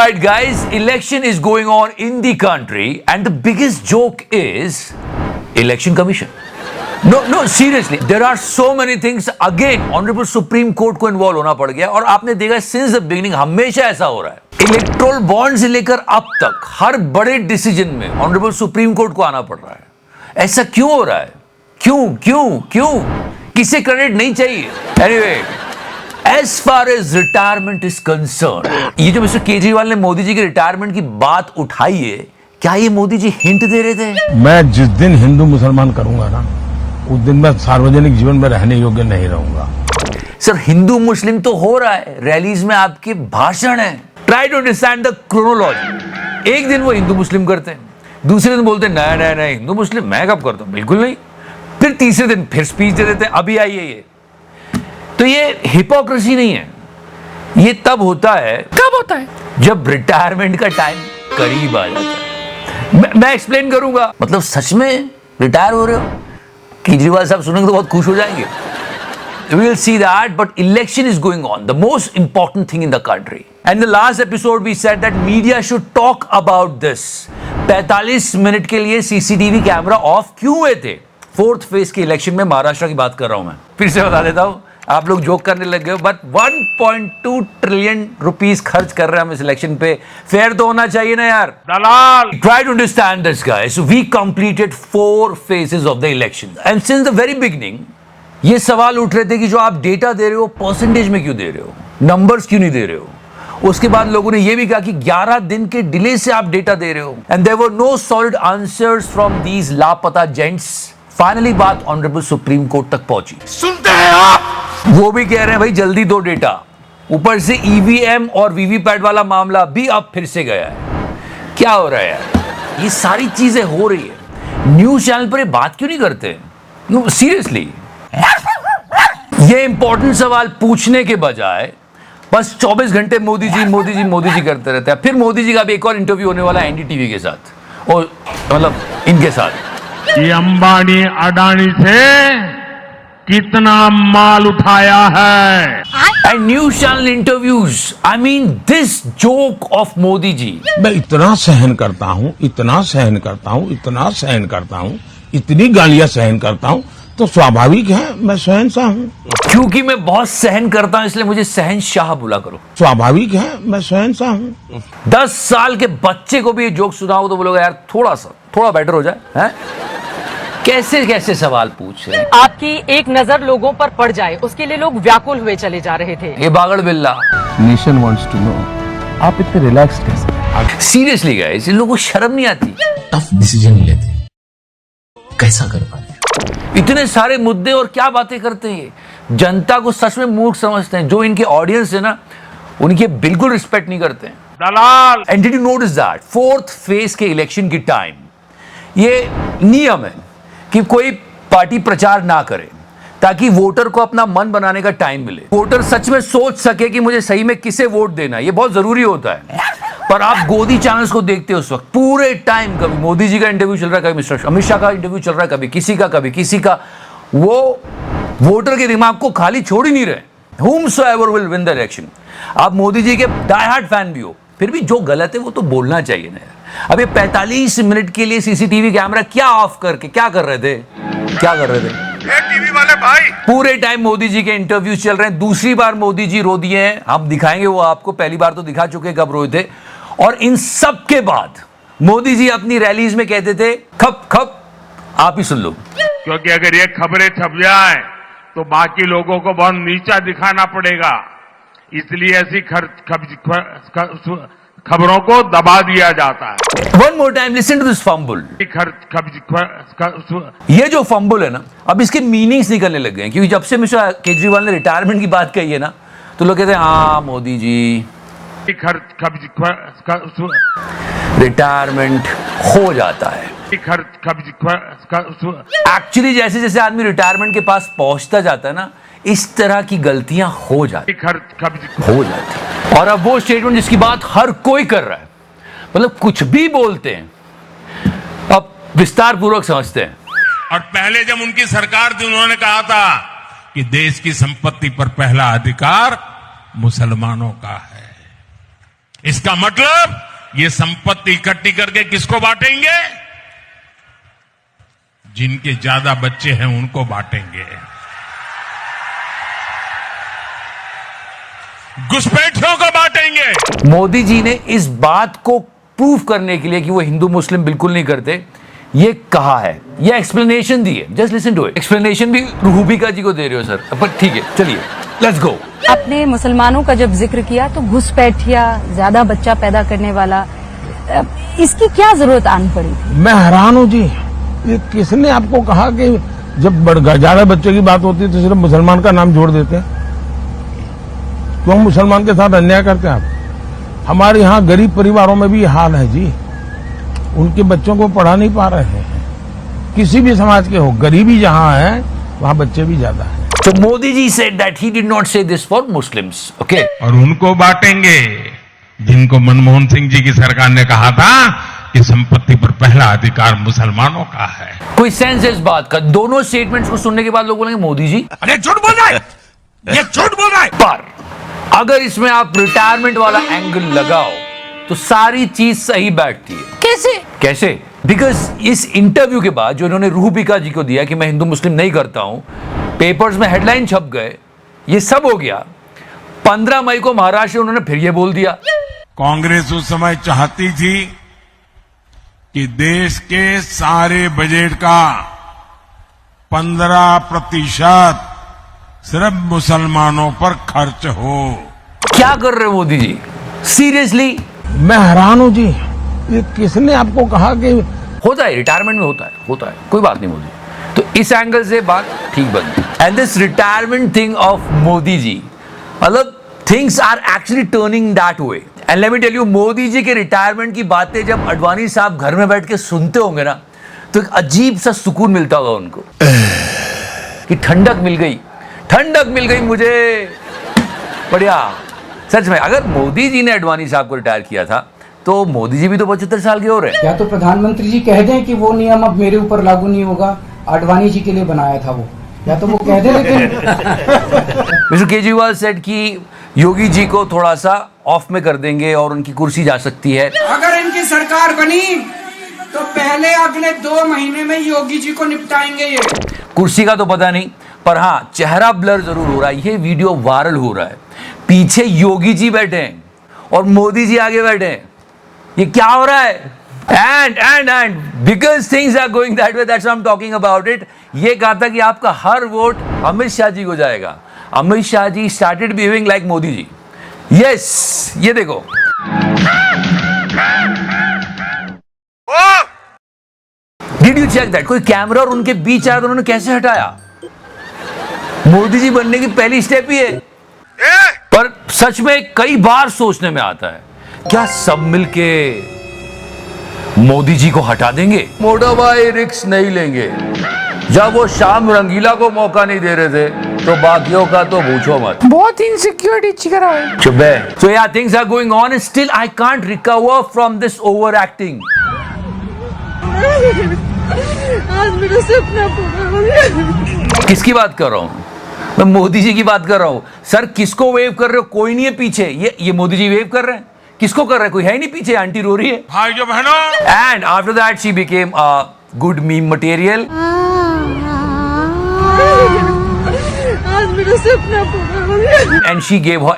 Alright guys, election is going on in the country and the biggest joke is election commission. No, seriously, there are so many things. Again, Honorable Supreme Court को involve होना पड़ गया और आपने देखा since the beginning हमेशा ऐसा हो रहा है. इलेक्ट्रोल बॉन्ड से लेकर अब तक हर बड़े डिसीजन में ऑनरेबल सुप्रीम कोर्ट को आना पड़ रहा है. ऐसा क्यों हो रहा है? क्यों? किसे क्रेडिट नहीं चाहिए? Anyway, as far as retirement is concern, ये जो मिस्टर केजरीवाल ने मोदी जी के रिटायरमेंट की बात उठाई है, क्या ये मोदी जी हिंट दे रहे थे? मैं जिस दिन हिंदू मुसलमान करूंगा ना, उस दिन मैं सार्वजनिक जीवन में रहने योग्य नहीं रहूंगा. सर, हिंदू मुस्लिम तो हो रहा है, रैलीज में आपके भाषण है. Try to understand the chronology. एक दिन वो हिंदू मुस्लिम करते हैं, दूसरे दिन बोलते हैं नहीं हिंदू मुस्लिम मैं कब करता हूं, बिल्कुल नहीं. फिर तीसरे दिन फिर स्पीच दे देते हैं, अभी आई है ये. तो ये हिपोक्रेसी नहीं है. ये तब होता है, कब होता है? जब रिटायरमेंट का टाइम करीब आ जाता है. मैं एक्सप्लेन करूंगा. मतलब सच में रिटायर हो रहे हो? केजरीवाल साहब सुनेंगे तो बहुत खुश हो जाएंगे. We'll see that, but election is going on, the most important thing in the country. And in the last episode we said that media should talk about this. 45 minute के लिए सीसीटीवी कैमरा ऑफ क्यों हुए थे? Fourth phase के election में महाराष्ट्र की बात कर रहा हूं मैं. फिर से बता देता हूं, आप लोग जोक करने लग गए, बट 1.2 ट्रिलियन रुपीस खर्च कर रहे हैं हम इस इलेक्शन पे. फेयर तो होना चाहिए ना यार. दलाल. Try to understand this, guys. We completed 4 phases of the election, and since the very beginning ये सवाल उठ रहे थे कि जो आप डेटा दे रहे हो परसेंटेज में क्यों दे रहे हो, नंबर्स क्यों नहीं दे रहे हो. उसके बाद लोगों ने ये भी कहा कि 11 दिन के डिले से आप डेटा दे रहे हो. And there were no solid answers from these लापता जेंट्स. फाइनली बात ऑनरेबल सुप्रीम कोर्ट तक पहुंची. सुनते हैं आप? वो भी कह रहे हैं भाई जल्दी दो डेटा. ऊपर से ईवीएम और वीवीपैट वाला मामला भी अब फिर से गया है. क्या हो रहा है यार? ये सारी चीजें हो रही है, न्यूज चैनल पर ये बात क्यों नहीं करते? नो सीरियसली, ये इंपॉर्टेंट सवाल पूछने के बजाय बस 24 घंटे मोदी जी करते रहते हैं. फिर मोदी जी का भी एक और इंटरव्यू होने वाला है एनडीटीवी के साथ, और मतलब इनके साथ. ये अंबानी अडानी से कितना माल उठाया है. And news channel interviews, I mean this joke of Modi ji. मैं इतना सहन करता हूं, इतनी गालियां सहन करता हूं, तो स्वाभाविक है मैं शहंशाह हूं. क्योंकि मैं बहुत सहन करता हूं इसलिए मुझे शहंशाह बुला करो. स्वाभाविक है मैं शहंशाह हूं. 10 साल के बच्चे को भी ये जोक सुनाओ तो बोलोगे यार थोड़ा बेटर हो जाए. हैं? कैसे सवाल पूछ रहे हैं. आपकी एक नजर लोगों पर पड़ जाए उसके लिए लोग व्याकुल हुए चले जा रहे थे. ये बागड़ बिल्ला. नेशन वांट्स टू नो आप इतने रिलैक्स कैसे? सीरियसली गाइस, इन लोगों को शर्म नहीं आती? टफ डिसीजन लेते, कैसा कर पाते? इतने सारे मुद्दे और क्या बातें करते हैं. ये जनता को सच में मूर्ख समझते हैं. जो इनके ऑडियंस है ना, उनकी बिल्कुल रिस्पेक्ट नहीं करते हैं. दलाल. And did you notice that fourth phase के इलेक्शन के टाइम ये नियम है कि कोई पार्टी प्रचार ना करे ताकि वोटर को अपना मन बनाने का टाइम मिले. वोटर सच में सोच सके कि मुझे सही में किसे वोट देना. ये बहुत जरूरी होता है. पर आप गोदी चैनल्स को देखते हो उस वक्त पूरे टाइम, कभी मोदी जी का इंटरव्यू चल रहा है, कभी मिस्टर अमित शाह का इंटरव्यू चल रहा है, कभी किसी का. वो वोटर के दिमाग को खाली छोड़ ही नहीं रहे. whomsoever will win the election. आप मोदी जी के डाई हार्ड फैन भी हो, फिर भी जो गलत है वो तो बोलना चाहिए ना यार. अब ये 45 मिनट के लिए सीसीटीवी कैमरा क्या ऑफ करके क्या कर रहे थे? टीवी वाले भाई पूरे टाइम मोदी जी के इंटरव्यू चल रहे हैं. दूसरी बार मोदी जी रो दिए हैं, हम दिखाएंगे वो आपको. पहली बार तो दिखा चुके कब रोए थे. और इन सब के बाद मोदी जी अपनी रैलीज में कहते थे खप आप ही सुन लो. क्योंकि अगर ये खबरें छप जाए तो बाकी लोगों को बहुत नीचा दिखाना पड़ेगा, इसलिए ऐसी खबरों को दबा दिया जाता है. One more time listen to this fumble. ये जो फंबल है ना, अब इसके मीनिंग्स निकलने लग गए हैं. क्योंकि जब से मिस्टर केजरीवाल ने रिटायरमेंट की बात कही है ना, तो लोग कहते हैं हाँ मोदी जी रिटायरमेंट हो जाता है. एक्चुअली जैसे आदमी रिटायरमेंट के पास पहुंचता जाता है ना, इस तरह की गलतियां हो जाती. और अब वो स्टेटमेंट जिसकी बात हर कोई कर रहा है, मतलब कुछ भी बोलते हैं, अब विस्तार पूर्वक समझते हैं. और पहले जब उनकी सरकार थी, उन्होंने कहा था कि देश की संपत्ति पर पहला अधिकार मुसलमानों का है. इसका मतलब ये संपत्ति इकट्ठी करके किसको बांटेंगे? जिनके ज्यादा बच्चे हैं उनको बांटेंगे, घुसपैठियों को बांटेंगे। मोदी जी ने इस बात को प्रूव करने के लिए कि वो हिंदू मुस्लिम बिल्कुल नहीं करते, ये कहा है, ये एक्सप्लेनेशन दी है। Just listen to it. Explanation भी रूबिका जी को दे रहे हो सर, पर ठीक है, चलिए लेट्स गो। आपने मुसलमानों का जब जिक्र किया तो घुसपैठिया, ज्यादा बच्चा पैदा करने वाला, इसकी क्या जरूरत आन पड़ी थी? मैं हैरान हूँ जी, ये किसने आपको कहा कि जब ज्यादा बच्चे की बात होती है तो सिर्फ मुसलमान का नाम जोड़ देते हैं? क्यों मुसलमान के साथ अन्याय करते हैं आप? हमारे यहाँ गरीब परिवारों में भी ये हाल है जी, उनके बच्चों को पढ़ा नहीं पा रहे हैं। किसी भी समाज के हो, गरीबी जहाँ है वहाँ बच्चे भी ज्यादा है। So Modi ji said that he did not say this for Muslims, okay? और उनको बांटेंगे जिनको मनमोहन सिंह जी की सरकार ने कहा था कि संपत्ति पर पहला अधिकार मुसलमानों का है। कोई सेंस है इस बात का? दोनों स्टेटमेंट्स को सुनने के बाद लोग बोलेंगे मोदी जी अरे झूठ बोल रहा है, ये झूठ बोल रहा है। पर अगर इसमें आप रिटायरमेंट वाला एंगल लगाओ तो सारी चीज सही बैठती है। कैसे? बिकॉज इस इंटरव्यू के बाद जो इन्होंने रूबिका जी को दिया कि मैं हिंदू मुस्लिम नहीं करता हूं, पेपर्स में हेडलाइन छप गए, ये सब हो गया। 15 मई को महाराष्ट्र उन्होंने फिर ये बोल दिया। कांग्रेस उस समय चाहती थी कि देश के सारे बजट का 15% सिर्फ मुसलमानों पर खर्च हो। क्या कर रहे हो मोदी जी? सीरियसली? मैं हैरान हूँ जी, ये किसने आपको कहा कि होता है, रिटायरमेंट में होता है, कोई बात नहीं मोदी। तो इस एंगल से बात ठीक बनती है। And this retirement thing of Modi ji, मतलब things are actually turning that way. And let me tell you, Modi ji के रिटायरमेंट की बातें जब अडवाणी साहब घर में बैठ के सुनते होंगे ना, तो एक अजीब सा सुकून मिलता होगा उनको कि ठंडक मिल गई मुझे, बढ़िया। सच में अगर मोदी जी ने अडवाणी साहब को रिटायर किया था तो मोदी जी भी तो 75 साल के हो रहे हैं। या तो प्रधानमंत्री जी कह दें कि वो नियम अब मेरे ऊपर लागू नहीं होगा, आडवाणी जी के लिए बनाया था वो, या तो वो कह दें। लेकिन मिस्टर केजरीवाल सेड कि योगी जी को थोड़ा सा ऑफ में कर देंगे और उनकी कुर्सी जा सकती है। अगर इनकी सरकार बनी तो पहले अगले 2 महीने में योगी जी को निपटाएंगे। ये कुर्सी का तो पता नहीं, पर हाँ चेहरा ब्लर जरूर हो रहा है। ये वीडियो वायरल हो रहा है, पीछे योगी जी बैठे हैं और मोदी जी आगे बैठे हैं। ये क्या हो रहा है? And because things are going that way, that's why I am talking about it. ये कहा था कि आपका हर वोट अमित शाह जी को जाएगा। Amit Shah ji started behaving like Modi ji. Yes, ये देखो, डिड यू चेक दैट? कोई कैमरा और उनके बीच आया तो उन्होंने कैसे हटाया? मोदी जी बनने की पहली स्टेप ही है। पर सच में कई बार सोचने में आता है, क्या सब मिलके मोदी जी को हटा देंगे? मोटा भाई रिस्क नहीं लेंगे। जब वो शाम रंगीला को मौका नहीं दे रहे थे तो बाकियों का तो पूछो मत। बहुत इनसिक्योरिटी चिकरा है। चुप है। So yeah, things are going on and still I can't recover from this overacting. आज मेरा सपना पूरा हो गया। किसकी बात कर रहा हूँ मैं? मोदी जी की बात कर रहा हूँ। सर किसको वेव कर रहे हो? कोई नहीं है पीछे। ये मोदी जी वेव कर रहे हैं। किसको कर रहे हैं? कोई है नहीं पीछे, आंटी रो रही है। भाइयों बहनों, and after that she became a good meme material. आज मेरा सपना पूरा हो गया। And she gave her